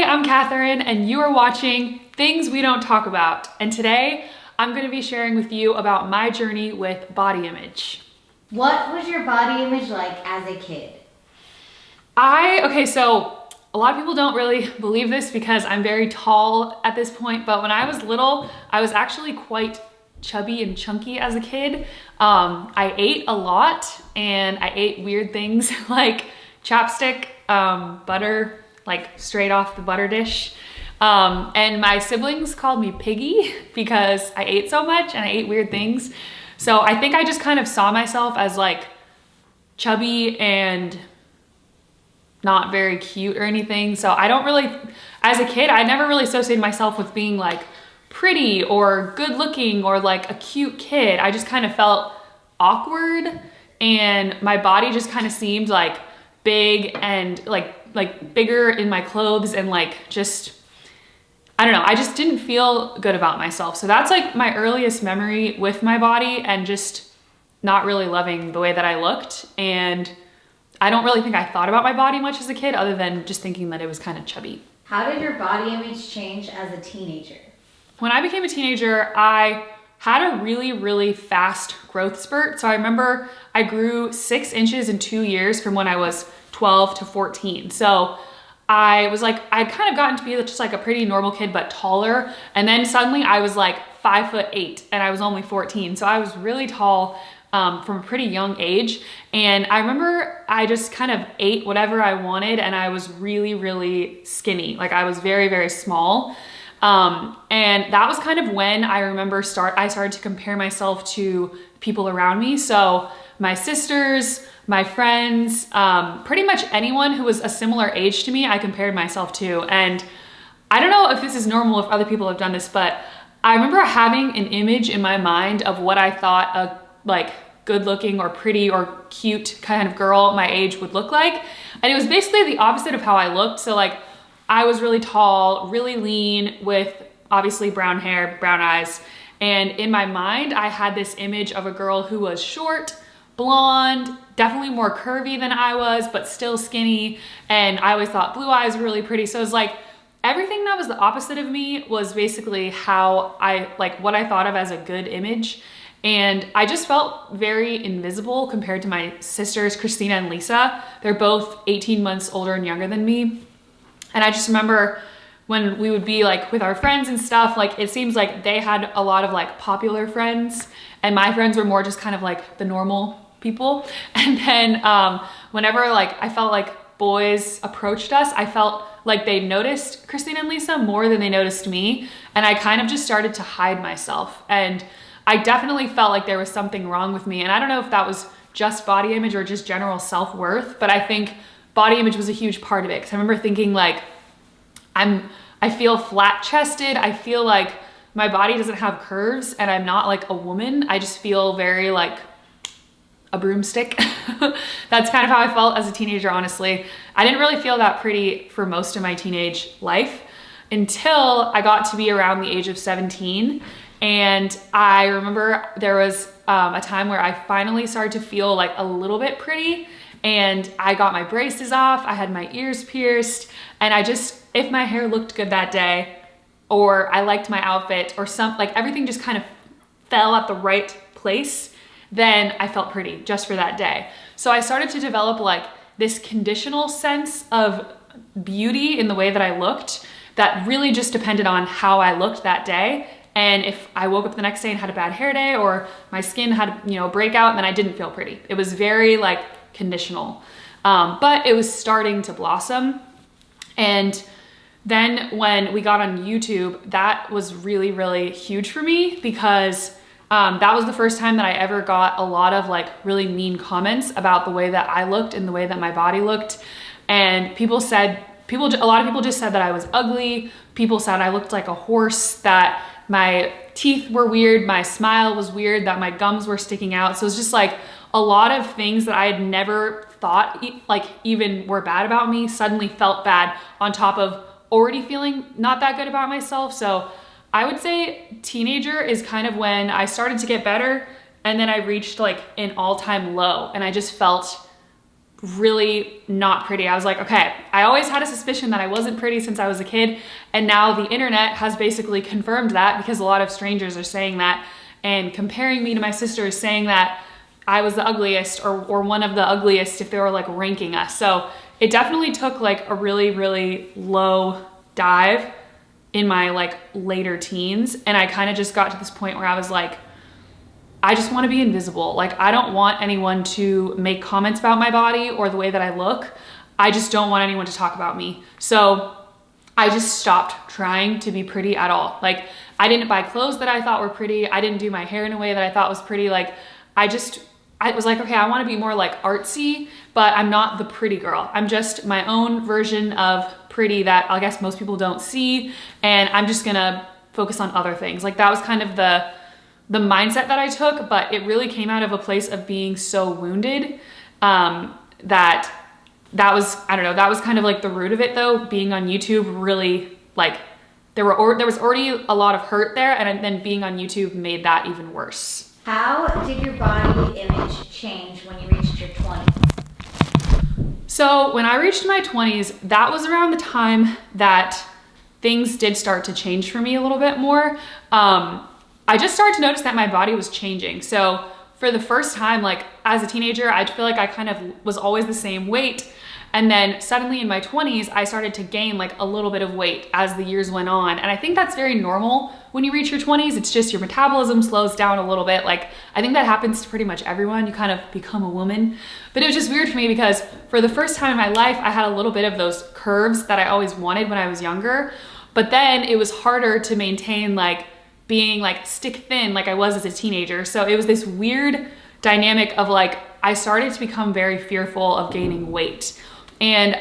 I'm Catherine and you are watching Things We Don't Talk About. And today I'm going to be sharing with you about my journey with body image. What was your body image like as a kid? So a lot of people don't really believe this because I'm very tall at this point, but when I was little, I was actually quite chubby and chunky as a kid. I ate a lot and I ate weird things like chapstick, butter, like straight off the butter dish. And my siblings called me Piggy because I ate so much and I ate weird things. So I think I just kind of saw myself as like chubby and not very cute or anything. So I don't really, as a kid, I never really associated myself with being like pretty or good looking or like a cute kid. I just kind of felt awkward and my body just kind of seemed like big and like bigger in my clothes and like just, I don't know, I just didn't feel good about myself. So that's like my earliest memory with my body and just not really loving the way that I looked. And I don't really think I thought about my body much as a kid other than just thinking that it was kind of chubby. How did your body image change as a teenager? When I became a teenager, I had a really fast growth spurt. So I remember I grew 6 inches in 2 years from when I was 12 to 14. So I was like, I'd kind of gotten to be just like a pretty normal kid, but taller. And then suddenly I was like 5'8" and I was only 14. So I was really tall from a pretty young age. And I remember I just kind of ate whatever I wanted and I was really skinny. Like I was very small. And that was kind of when I remember I started to compare myself to people around me. So my sisters, my friends, pretty much anyone who was a similar age to me, I compared myself to. And I don't know if this is normal, if other people have done this, but I remember having an image in my mind of what I thought a like good looking or pretty or cute kind of girl my age would look like. And it was basically the opposite of how I looked. So like I was really tall, really lean with obviously brown hair, brown eyes. And in my mind, I had this image of a girl who was short, blonde, definitely more curvy than I was, but still skinny. And I always thought blue eyes were really pretty. So it was like everything that was the opposite of me was basically how what I thought of as a good image. And I just felt very invisible compared to my sisters, Christina and Lisa. They're both 18 months older and younger than me. And I just remember when we would be like with our friends and stuff, like it seems like they had a lot of like popular friends and my friends were more just kind of like the normal people. And then whenever like I felt like boys approached us, I felt like they noticed Christina and Lisa more than they noticed me. And I kind of just started to hide myself. And I definitely felt like there was something wrong with me. And I don't know if that was just body image or just general self-worth, but I think body image was a huge part of it. Cause I remember thinking like, I feel flat chested. I feel like my body doesn't have curves and I'm not like a woman. I just feel very like a broomstick. That's kind of how I felt as a teenager, honestly. I didn't really feel that pretty for most of my teenage life until I got to be around the age of 17. And I remember there was a time where I finally started to feel like a little bit pretty and I got my braces off, I had my ears pierced, and I just, if my hair looked good that day or I liked my outfit or like everything just kind of fell at the right place, then I felt pretty just for that day. So I started to develop like this conditional sense of beauty in the way that I looked that really just depended on how I looked that day. And if I woke up the next day and had a bad hair day or my skin had, a breakout, then I didn't feel pretty. It was very like conditional, but it was starting to blossom. And then when we got on YouTube, that was really huge for me because that was the first time that I ever got a lot of like really mean comments about the way that I looked and the way that my body looked. And a lot of people just said that I was ugly. People said I looked like a horse, that my teeth were weird, my smile was weird, that my gums were sticking out. So it's just like a lot of things that I had never thought like even were bad about me suddenly felt bad on top of already feeling not that good about myself. So I would say teenager is kind of when I started to get better and then I reached like an all-time low and I just felt really not pretty. I was like, okay, I always had a suspicion that I wasn't pretty since I was a kid. And now the internet has basically confirmed that, because a lot of strangers are saying that and comparing me to my sisters, saying that I was the ugliest or one of the ugliest if they were like ranking us. So it definitely took like a really, really low dive in my like later teens. And I kind of just got to this point where I was like, I just want to be invisible. Like, I don't want anyone to make comments about my body or the way that I look. I just don't want anyone to talk about me. So I just stopped trying to be pretty at all. Like, I didn't buy clothes that I thought were pretty. I didn't do my hair in a way that I thought was pretty. Like, I was like, okay, I want to be more like artsy, but I'm not the pretty girl. I'm just my own version of pretty that I guess most people don't see. And I'm just gonna focus on other things. Like, that was kind of the mindset that I took, but it really came out of a place of being so wounded that was, I don't know, that was kind of like the root of it though. Being on YouTube really, like, there was already a lot of hurt there, and then being on YouTube made that even worse. How did your body image change when you reached your 20s? So when I reached my 20s, that was around the time that things did start to change for me a little bit more. I just started to notice that my body was changing. So for the first time, like as a teenager, I feel like I kind of was always the same weight. And then suddenly in my 20s, I started to gain like a little bit of weight as the years went on. And I think that's very normal when you reach your 20s. It's just your metabolism slows down a little bit. Like, I think that happens to pretty much everyone. You kind of become a woman. But it was just weird for me because for the first time in my life, I had a little bit of those curves that I always wanted when I was younger. But then it was harder to maintain like being like stick thin like I was as a teenager. So it was this weird dynamic of like, I started to become very fearful of gaining weight. And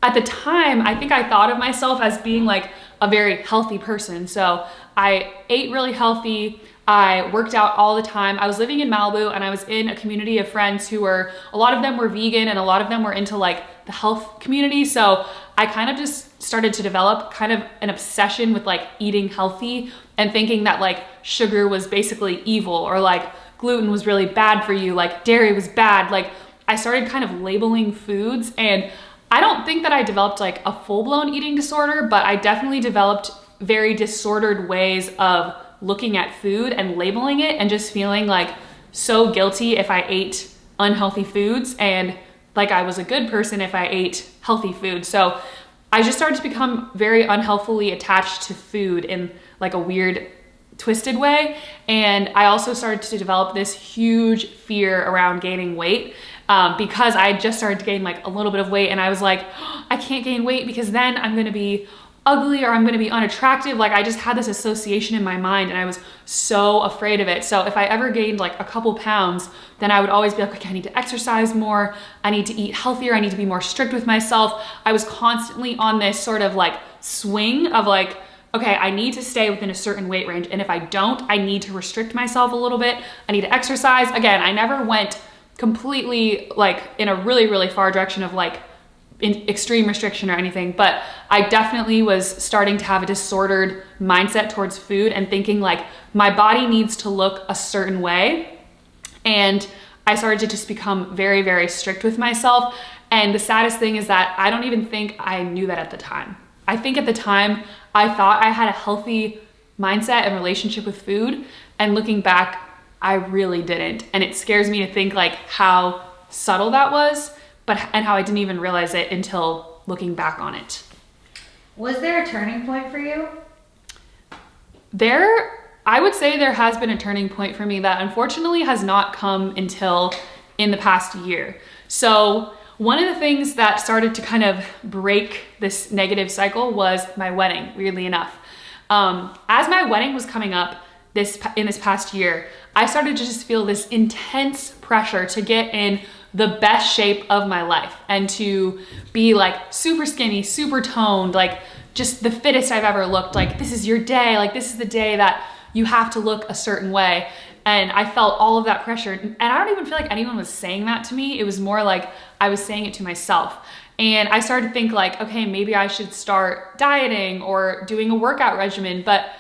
at the time, I think I thought of myself as being like a very healthy person. So I ate really healthy. I worked out all the time. I was living in Malibu and I was in a community of friends who were, a lot of them were vegan and a lot of them were into like the health community. So I kind of just started to develop kind of an obsession with like eating healthy and thinking that like sugar was basically evil, or like gluten was really bad for you, like dairy was bad. Like, I started kind of labeling foods, and I don't think that I developed like a full-blown eating disorder, but I definitely developed very disordered ways of looking at food and labeling it and just feeling like so guilty if I ate unhealthy foods, and like I was a good person if I ate healthy food. So I just started to become very unhealthily attached to food in like a weird, twisted way. And I also started to develop this huge fear around gaining weight because I just started to gain like a little bit of weight, and I was like, oh, I can't gain weight because then I'm gonna be ugly or I'm gonna be unattractive. Like, I just had this association in my mind and I was so afraid of it. So if I ever gained like a couple pounds, then I would always be like, okay, I need to exercise more. I need to eat healthier. I need to be more strict with myself. I was constantly on this sort of like swing of like, okay, I need to stay within a certain weight range. And if I don't, I need to restrict myself a little bit. I need to exercise. Again, I never went completely like in a really, really far direction of like in extreme restriction or anything, but I definitely was starting to have a disordered mindset towards food and thinking like my body needs to look a certain way. And I started to just become very, very strict with myself. And the saddest thing is that I don't even think I knew that at the time. I think at the time I thought I had a healthy mindset and relationship with food, and looking back, I really didn't. And it scares me to think like how subtle that was, and how I didn't even realize it until looking back on it. Was there a turning point for you? I would say there has been a turning point for me that unfortunately has not come until in the past year. So one of the things that started to kind of break this negative cycle was my wedding, weirdly enough. As my wedding was coming up in this past year, I started to just feel this intense pressure to get in the best shape of my life and to be like super skinny, super toned, like just the fittest I've ever looked. Like, this is your day. Like, this is the day that you have to look a certain way. And I felt all of that pressure. And I don't even feel like anyone was saying that to me. It was more like I was saying it to myself. And I started to think like, okay, maybe I should start dieting or doing a workout regimen. But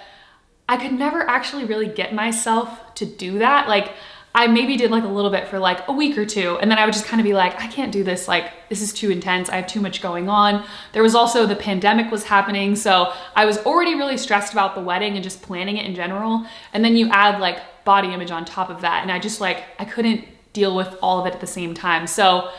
I could never actually really get myself to do that. Like, I maybe did like a little bit for like a week or two. And then I would just kind of be like, I can't do this. Like, this is too intense. I have too much going on. There was also the pandemic was happening. So I was already really stressed about the wedding and just planning it in general. And then you add like body image on top of that. And I just like, I couldn't deal with all of it at the same time. So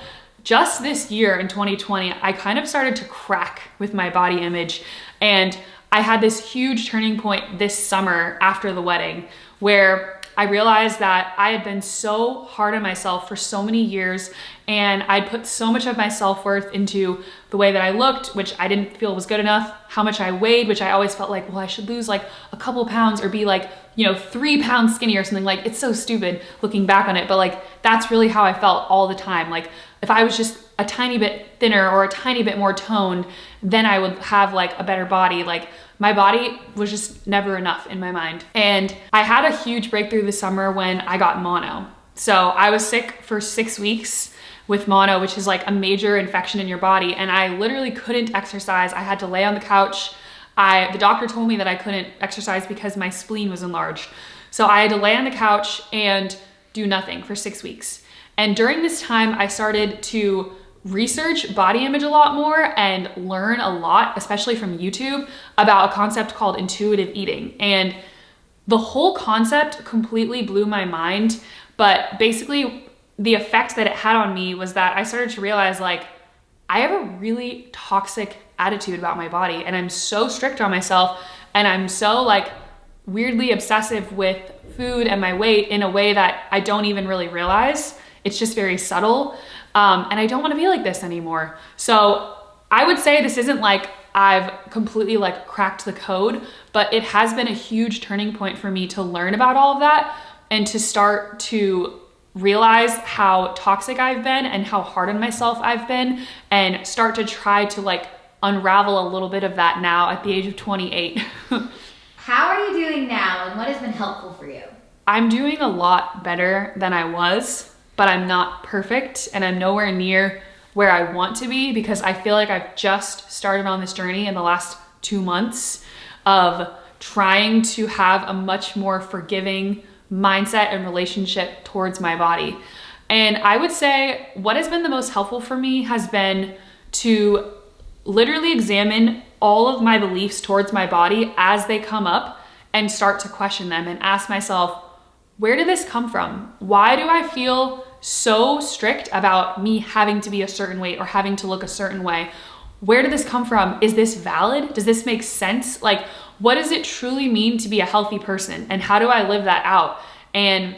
just this year in 2020, I kind of started to crack with my body image. And I had this huge turning point this summer after the wedding where I realized that I had been so hard on myself for so many years, and I'd put so much of my self-worth into the way that I looked, which I didn't feel was good enough, how much I weighed, which I always felt like, well, I should lose like a couple pounds or be like, 3 pounds skinnier or something. Like, it's so stupid looking back on it, but like, that's really how I felt all the time. Like, if I was just a tiny bit thinner or a tiny bit more toned, then I would have like a better body. Like, my body was just never enough in my mind. And I had a huge breakthrough this summer when I got mono. So I was sick for 6 weeks with mono, which is like a major infection in your body. And I literally couldn't exercise. I had to lay on the couch. The doctor told me that I couldn't exercise because my spleen was enlarged. So I had to lay on the couch and do nothing for 6 weeks. And during this time, I started to research body image a lot more and learn a lot, especially from YouTube, about a concept called intuitive eating. And the whole concept completely blew my mind. But basically, the effect that it had on me was that I started to realize, like, I have a really toxic attitude about my body, and I'm so strict on myself, and I'm so like weirdly obsessive with food and my weight in a way that I don't even really realize. It's just very subtle. And I don't want to be like this anymore. So I would say this isn't like I've completely like cracked the code, but it has been a huge turning point for me to learn about all of that and to start to realize how toxic I've been and how hard on myself I've been, and start to try to like unravel a little bit of that now at the age of 28. How are you doing now, and what has been helpful for you? I'm doing a lot better than I was, but I'm not perfect, and I'm nowhere near where I want to be, because I feel like I've just started on this journey in the last 2 months of trying to have a much more forgiving mindset and relationship towards my body. And I would say what has been the most helpful for me has been to literally examine all of my beliefs towards my body as they come up and start to question them and ask myself, where did this come from? Why do I feel so strict about me having to be a certain weight or having to look a certain way? Where did this come from? Is this valid? Does this make sense? Like, what does it truly mean to be a healthy person? And how do I live that out? And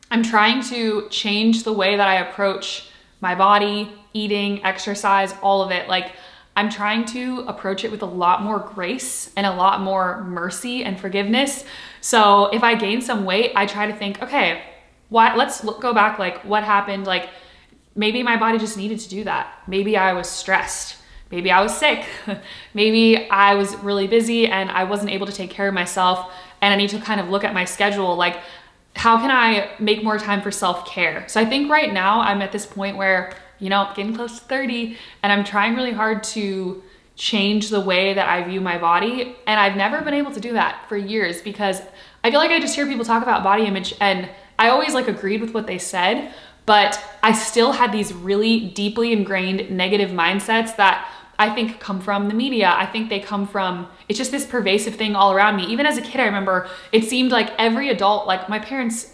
I'm trying to change the way that I approach my body, eating, exercise, all of it. Like, I'm trying to approach it with a lot more grace and a lot more mercy and forgiveness. So if I gain some weight, I try to think, okay, let's go back, like what happened? Like, maybe my body just needed to do that. Maybe I was stressed. Maybe I was sick. Maybe I was really busy and I wasn't able to take care of myself, and I need to kind of look at my schedule. Like, how can I make more time for self-care? So I think right now I'm at this point where, getting close to 30, and I'm trying really hard to change the way that I view my body. And I've never been able to do that for years, because I feel like I just hear people talk about body image and I always like agreed with what they said, but I still had these really deeply ingrained negative mindsets that I think come from the media. I think they come from, it's just this pervasive thing all around me. Even as a kid, I remember it seemed like every adult, like my parents,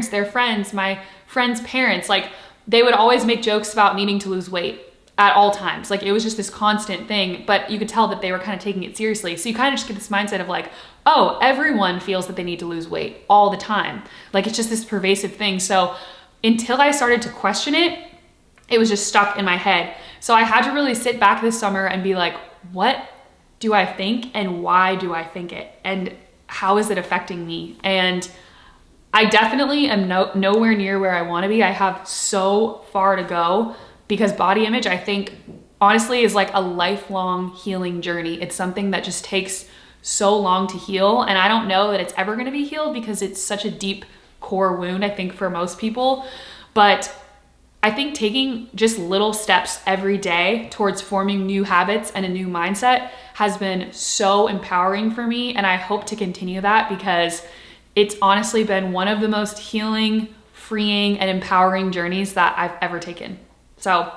their friends, my friends' parents, like they would always make jokes about needing to lose weight at all times. Like, it was just this constant thing, but you could tell that they were kind of taking it seriously. So you kind of just get this mindset of like, oh, everyone feels that they need to lose weight all the time. Like, it's just this pervasive thing. So until I started to question it, it was just stuck in my head. So I had to really sit back this summer and be like, what do I think, and why do I think it? And how is it affecting me? And I definitely am nowhere near where I want to be. I have so far to go, because body image, I think, honestly, is like a lifelong healing journey. It's something that just takes so long to heal. And I don't know that it's ever going to be healed, because it's such a deep core wound, I think, for most people. But I think taking just little steps every day towards forming new habits and a new mindset has been so empowering for me. And I hope to continue that, because it's honestly been one of the most healing, freeing and empowering journeys that I've ever taken. So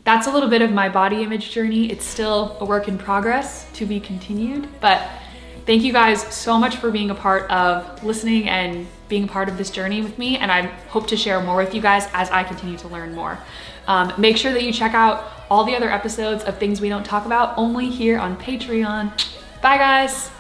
that's a little bit of my body image journey. It's still a work in progress to be continued, but thank you guys so much for being a part of listening and being a part of this journey with me. And I hope to share more with you guys as I continue to learn more. Make sure that you check out all the other episodes of Things We Don't Talk About only here on Patreon. Bye guys.